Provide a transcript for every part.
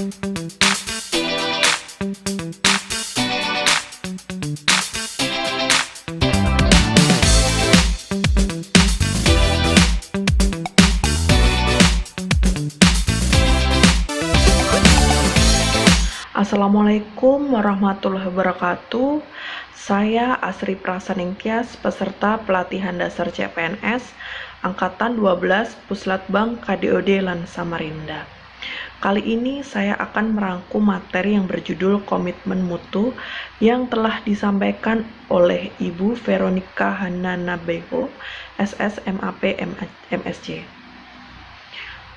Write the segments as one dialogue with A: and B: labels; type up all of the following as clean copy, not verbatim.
A: Assalamualaikum warahmatullahi wabarakatuh. Saya Asri Prasaningtyas, peserta pelatihan dasar CPNS Angkatan 12 Puslatbang KDOD Lan Samarinda. Kali ini saya akan merangkum materi yang berjudul Komitmen Mutu yang telah disampaikan oleh Ibu Veronica Hananabeho, SSMAP MSc.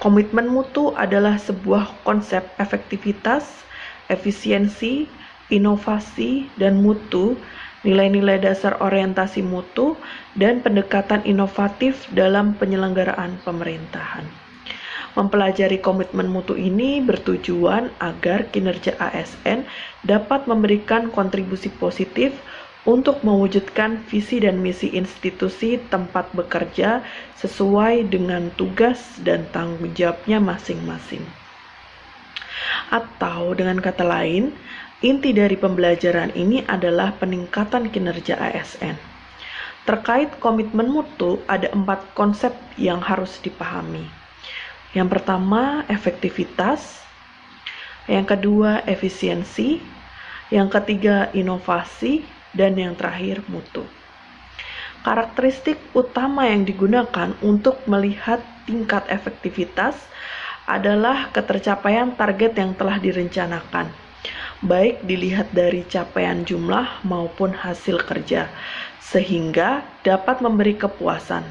A: Komitmen mutu adalah sebuah konsep efektivitas, efisiensi, inovasi, dan mutu, nilai-nilai dasar orientasi mutu, dan pendekatan inovatif dalam penyelenggaraan pemerintahan. Mempelajari komitmen mutu ini bertujuan agar kinerja ASN dapat memberikan kontribusi positif untuk mewujudkan visi dan misi institusi tempat bekerja sesuai dengan tugas dan tanggung jawabnya masing-masing. Atau dengan kata lain, inti dari pembelajaran ini adalah peningkatan kinerja ASN. Terkait komitmen mutu, ada 4 konsep yang harus dipahami. Yang pertama, efektivitas. Yang kedua, efisiensi. Yang ketiga, inovasi. Dan yang terakhir, mutu. Karakteristik utama yang digunakan untuk melihat tingkat efektivitas adalah ketercapaian target yang telah direncanakan, baik dilihat dari capaian jumlah maupun hasil kerja, sehingga dapat memberi kepuasan.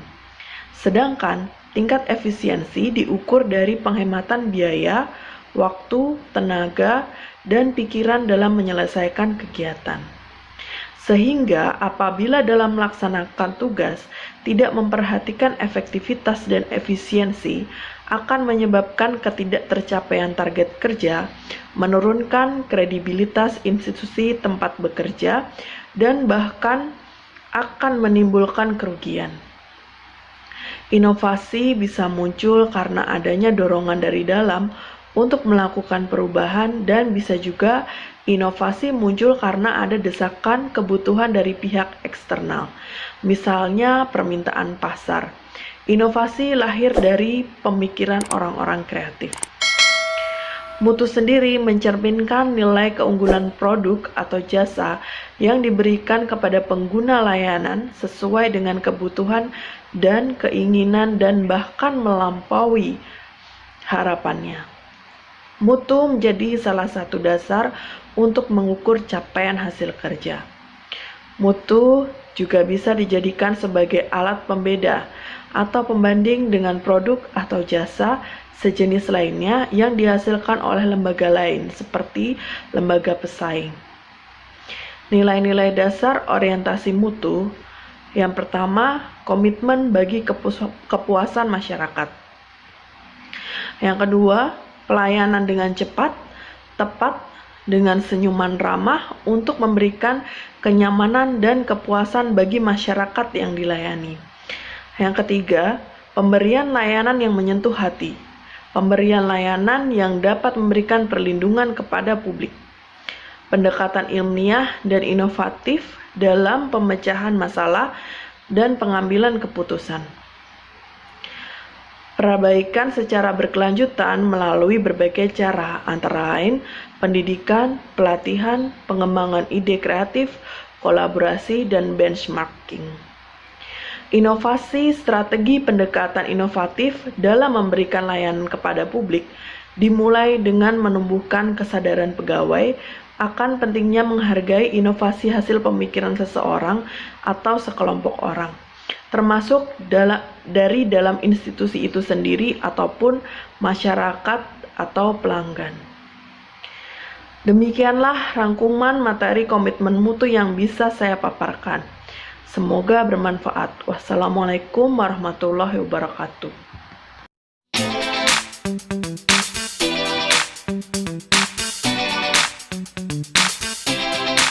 A: Sedangkan tingkat efisiensi diukur dari penghematan biaya, waktu, tenaga, dan pikiran dalam menyelesaikan kegiatan. Sehingga apabila dalam melaksanakan tugas tidak memperhatikan efektivitas dan efisiensi, akan menyebabkan ketidaktercapaian target kerja, menurunkan kredibilitas institusi tempat bekerja, dan bahkan akan menimbulkan kerugian. Inovasi bisa muncul karena adanya dorongan dari dalam untuk melakukan perubahan, dan bisa juga inovasi muncul karena ada desakan kebutuhan dari pihak eksternal, misalnya permintaan pasar. Inovasi lahir dari pemikiran orang-orang kreatif. Mutu sendiri mencerminkan nilai keunggulan produk atau jasa yang diberikan kepada pengguna layanan sesuai dengan kebutuhan dan keinginan dan bahkan melampaui harapannya. Mutu menjadi salah satu dasar untuk mengukur capaian hasil kerja. Mutu juga bisa dijadikan sebagai alat pembeda atau pembanding dengan produk atau jasa sejenis lainnya yang dihasilkan oleh lembaga lain seperti lembaga pesaing. Nilai-nilai dasar orientasi mutu. Yang pertama, komitmen bagi kepuasan masyarakat. Yang kedua, pelayanan dengan cepat, tepat, dengan senyuman ramah untuk memberikan kenyamanan dan kepuasan bagi masyarakat yang dilayani. Yang ketiga, pemberian layanan yang menyentuh hati. Pemberian layanan yang dapat memberikan perlindungan kepada publik. Pendekatan ilmiah dan inovatif dalam pemecahan masalah dan pengambilan keputusan. Perbaikan secara berkelanjutan melalui berbagai cara, antara lain pendidikan, pelatihan, pengembangan ide kreatif, kolaborasi, dan benchmarking. Inovasi strategi pendekatan inovatif dalam memberikan layanan kepada publik dimulai dengan menumbuhkan kesadaran pegawai akan pentingnya menghargai inovasi hasil pemikiran seseorang atau sekelompok orang, termasuk dari dalam institusi itu sendiri ataupun masyarakat atau pelanggan. Demikianlah rangkuman materi komitmen mutu yang bisa saya paparkan. Semoga bermanfaat. Wassalamualaikum warahmatullahi wabarakatuh.